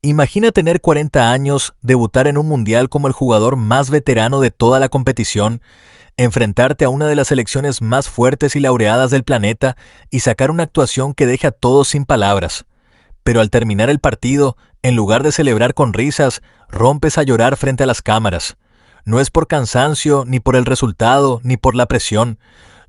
Imagina tener 40 años, debutar en un mundial como el jugador más veterano de toda la competición, enfrentarte a una de las selecciones más fuertes y laureadas del planeta y sacar una actuación que deje a todos sin palabras. Pero al terminar el partido, en lugar de celebrar con risas, rompes a llorar frente a las cámaras. No es por cansancio, ni por el resultado, ni por la presión.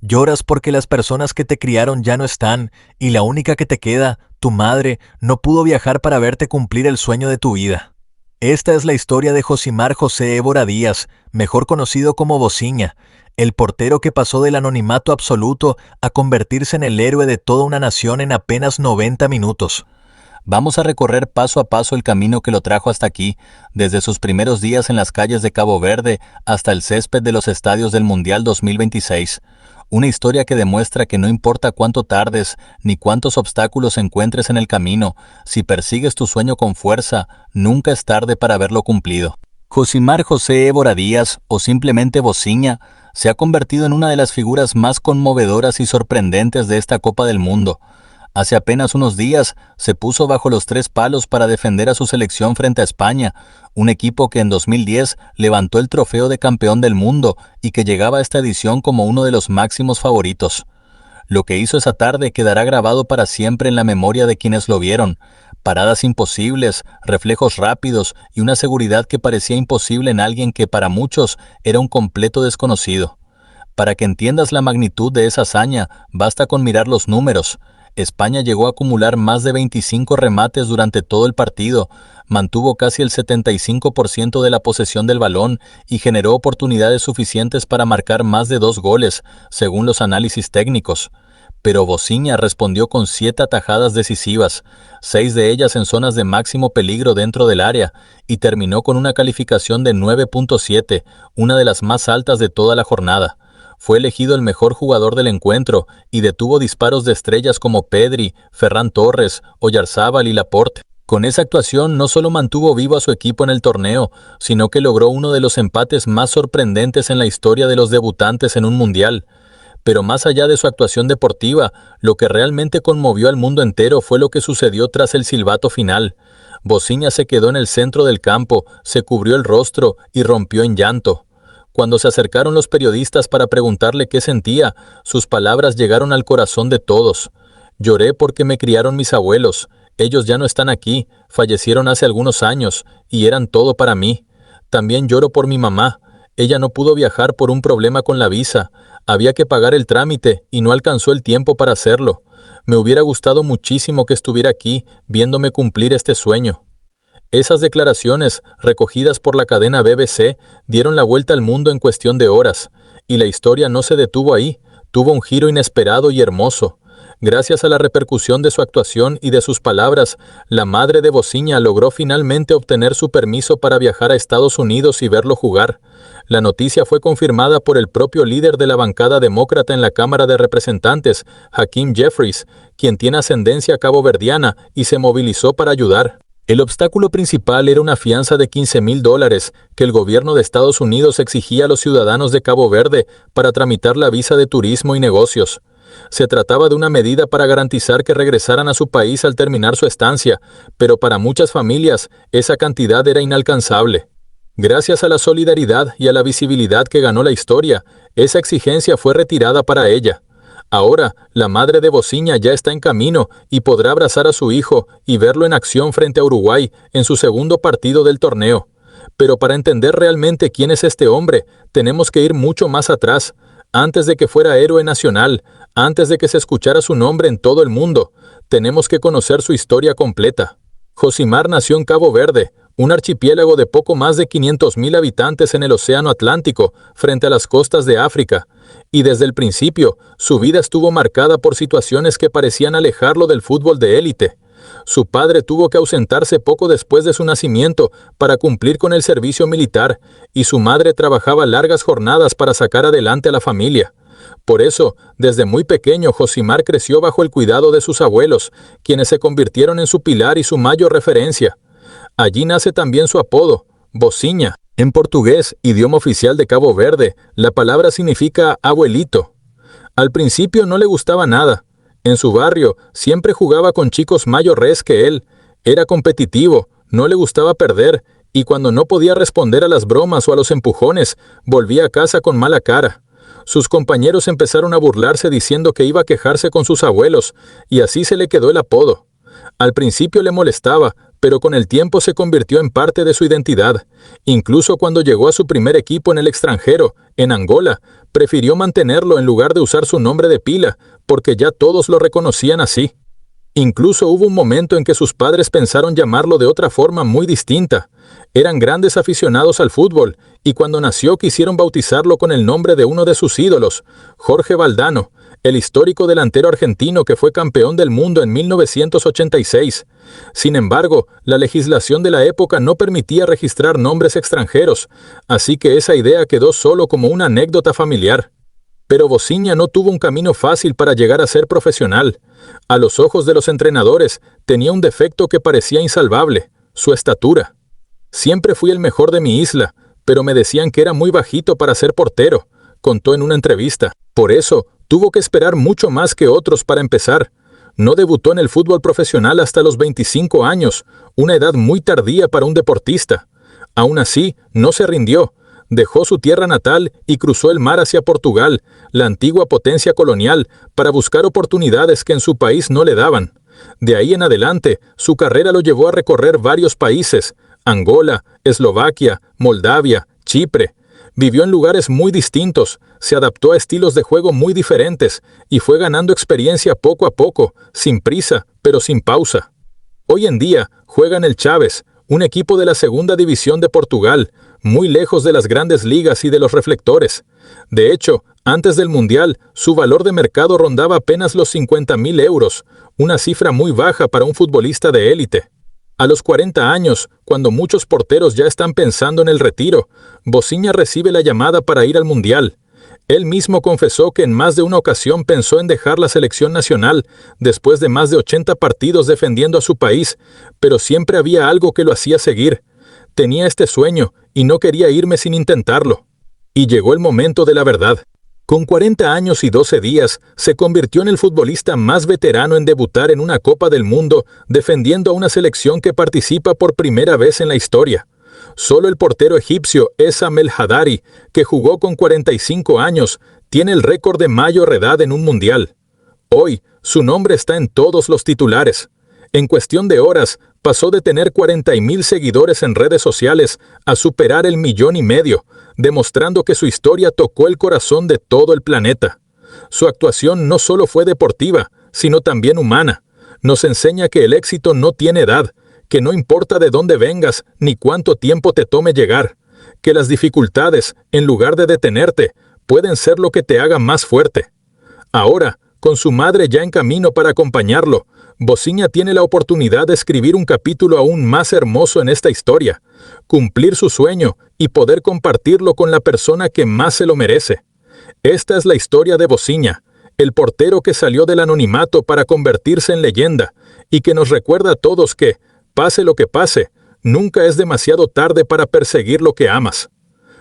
Lloras porque las personas que te criaron ya no están y la única que te queda, tu madre, no pudo viajar para verte cumplir el sueño de tu vida. Esta es la historia de Josimar José Évora Díaz, mejor conocido como Bociña, el portero que pasó del anonimato absoluto a convertirse en el héroe de toda una nación en apenas 90 minutos. Vamos a recorrer paso a paso el camino que lo trajo hasta aquí, desde sus primeros días en las calles de Cabo Verde hasta el césped de los estadios del Mundial 2026. Una historia que demuestra que no importa cuánto tardes ni cuántos obstáculos encuentres en el camino, si persigues tu sueño con fuerza, nunca es tarde para verlo cumplido. Josimar José Évora Díaz, o simplemente Bociña, se ha convertido en una de las figuras más conmovedoras y sorprendentes de esta Copa del Mundo. Hace apenas unos días se puso bajo los 3 palos para defender a su selección frente a España, un equipo que en 2010 levantó el trofeo de campeón del mundo y que llegaba a esta edición como uno de los máximos favoritos. Lo que hizo esa tarde quedará grabado para siempre en la memoria de quienes lo vieron. Paradas imposibles, reflejos rápidos y una seguridad que parecía imposible en alguien que para muchos era un completo desconocido. Para que entiendas la magnitud de esa hazaña, basta con mirar los números. España llegó a acumular más de 25 remates durante todo el partido, mantuvo casi el 75% de la posesión del balón y generó oportunidades suficientes para marcar más de 2 goles, según los análisis técnicos. Pero Bociña respondió con 7 atajadas decisivas, 6 de ellas en zonas de máximo peligro dentro del área, y terminó con una calificación de 9.7, una de las más altas de toda la jornada. Fue elegido el mejor jugador del encuentro y detuvo disparos de estrellas como Pedri, Ferran Torres, Oyarzábal y Laporte. Con esa actuación no solo mantuvo vivo a su equipo en el torneo, sino que logró uno de los empates más sorprendentes en la historia de los debutantes en un mundial. Pero más allá de su actuación deportiva, lo que realmente conmovió al mundo entero fue lo que sucedió tras el silbato final. Bociña se quedó en el centro del campo, se cubrió el rostro y rompió en llanto. Cuando se acercaron los periodistas para preguntarle qué sentía, sus palabras llegaron al corazón de todos. Lloré porque me criaron mis abuelos. Ellos ya no están aquí, fallecieron hace algunos años, y eran todo para mí. También lloro por mi mamá. Ella no pudo viajar por un problema con la visa. Había que pagar el trámite y no alcanzó el tiempo para hacerlo. Me hubiera gustado muchísimo que estuviera aquí, viéndome cumplir este sueño. Esas declaraciones, recogidas por la cadena BBC, dieron la vuelta al mundo en cuestión de horas, y la historia no se detuvo ahí, tuvo un giro inesperado y hermoso. Gracias a la repercusión de su actuación y de sus palabras, la madre de Bociña logró finalmente obtener su permiso para viajar a Estados Unidos y verlo jugar. La noticia fue confirmada por el propio líder de la bancada demócrata en la Cámara de Representantes, Hakeem Jeffries, quien tiene ascendencia caboverdiana y se movilizó para ayudar. El obstáculo principal era una fianza de $15,000 que el gobierno de Estados Unidos exigía a los ciudadanos de Cabo Verde para tramitar la visa de turismo y negocios. Se trataba de una medida para garantizar que regresaran a su país al terminar su estancia, pero para muchas familias esa cantidad era inalcanzable. Gracias a la solidaridad y a la visibilidad que ganó la historia, esa exigencia fue retirada para ella. Ahora, la madre de Bociña ya está en camino y podrá abrazar a su hijo y verlo en acción frente a Uruguay en su segundo partido del torneo. Pero para entender realmente quién es este hombre, tenemos que ir mucho más atrás, antes de que fuera héroe nacional, antes de que se escuchara su nombre en todo el mundo. Tenemos que conocer su historia completa. Josimar nació en Cabo Verde, un archipiélago de poco más de 500,000 habitantes en el Océano Atlántico, frente a las costas de África. Y desde el principio, su vida estuvo marcada por situaciones que parecían alejarlo del fútbol de élite. Su padre tuvo que ausentarse poco después de su nacimiento para cumplir con el servicio militar, y su madre trabajaba largas jornadas para sacar adelante a la familia. Por eso, desde muy pequeño, Josimar creció bajo el cuidado de sus abuelos, quienes se convirtieron en su pilar y su mayor referencia. Allí nace también su apodo, Bociña. En portugués, idioma oficial de Cabo Verde, la palabra significa abuelito. Al principio no le gustaba nada. En su barrio siempre jugaba con chicos mayores que él. Era competitivo, No le gustaba perder, y cuando no podía responder a las bromas o a los empujones, volvía a casa con mala cara. Sus compañeros empezaron a burlarse diciendo que iba a quejarse con sus abuelos, y así se le quedó el apodo. Al principio le molestaba, pero con el tiempo se convirtió en parte de su identidad. Incluso cuando llegó a su primer equipo en el extranjero, en Angola, prefirió mantenerlo en lugar de usar su nombre de pila, porque ya todos lo reconocían así. Incluso hubo un momento en que sus padres pensaron llamarlo de otra forma muy distinta. Eran grandes aficionados al fútbol, y cuando nació quisieron bautizarlo con el nombre de uno de sus ídolos, Jorge Valdano, el histórico delantero argentino que fue campeón del mundo en 1986. Sin embargo, la legislación de la época no permitía registrar nombres extranjeros, así que esa idea quedó solo como una anécdota familiar. Pero Bosinha no tuvo un camino fácil para llegar a ser profesional. A los ojos de los entrenadores, tenía un defecto que parecía insalvable: su estatura. Siempre fui el mejor de mi isla, pero me decían que era muy bajito para ser portero, contó en una entrevista. Por eso, tuvo que esperar mucho más que otros para empezar. No debutó en el fútbol profesional hasta los 25 años, una edad muy tardía para un deportista. Aún así, no se rindió. Dejó su tierra natal y cruzó el mar hacia Portugal, la antigua potencia colonial, para buscar oportunidades que en su país no le daban. De ahí en adelante, su carrera lo llevó a recorrer varios países: Angola, Eslovaquia, Moldavia, Chipre. Vivió en lugares muy distintos, se adaptó a estilos de juego muy diferentes y fue ganando experiencia poco a poco, sin prisa, pero sin pausa. Hoy en día juega en el Chaves, un equipo de la segunda división de Portugal, muy lejos de las grandes ligas y de los reflectores. De hecho, antes del Mundial, su valor de mercado rondaba apenas los 50.000 euros, una cifra muy baja para un futbolista de élite. A los 40 años, cuando muchos porteros ya están pensando en el retiro, Bosinha recibe la llamada para ir al Mundial. Él mismo confesó que en más de una ocasión pensó en dejar la selección nacional después de más de 80 partidos defendiendo a su país, pero siempre había algo que lo hacía seguir. Tenía este sueño y no quería irme sin intentarlo. Y llegó el momento de la verdad. Con 40 años y 12 días, se convirtió en el futbolista más veterano en debutar en una Copa del Mundo defendiendo a una selección que participa por primera vez en la historia. Solo el portero egipcio Essam El Hadary, que jugó con 45 años, tiene el récord de mayor edad en un mundial. Hoy, su nombre está en todos los titulares. En cuestión de horas, pasó de tener 40.000 seguidores en redes sociales a superar el 1,5 millones, demostrando que su historia tocó el corazón de todo el planeta. Su actuación no solo fue deportiva, sino también humana. Nos enseña que el éxito no tiene edad, que no importa de dónde vengas ni cuánto tiempo te tome llegar, que las dificultades, en lugar de detenerte, pueden ser lo que te haga más fuerte. Ahora, con su madre ya en camino para acompañarlo, Bosinha tiene la oportunidad de escribir un capítulo aún más hermoso en esta historia, cumplir su sueño y poder compartirlo con la persona que más se lo merece. Esta es la historia de Bosinha, el portero que salió del anonimato para convertirse en leyenda y que nos recuerda a todos que, pase lo que pase, nunca es demasiado tarde para perseguir lo que amas.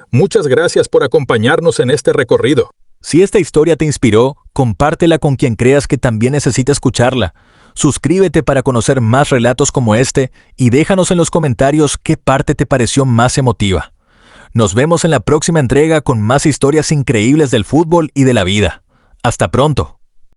Muchas gracias por acompañarnos en este recorrido. Si esta historia te inspiró, compártela con quien creas que también necesita escucharla. Suscríbete para conocer más relatos como este y déjanos en los comentarios qué parte te pareció más emotiva. Nos vemos en la próxima entrega con más historias increíbles del fútbol y de la vida. Hasta pronto.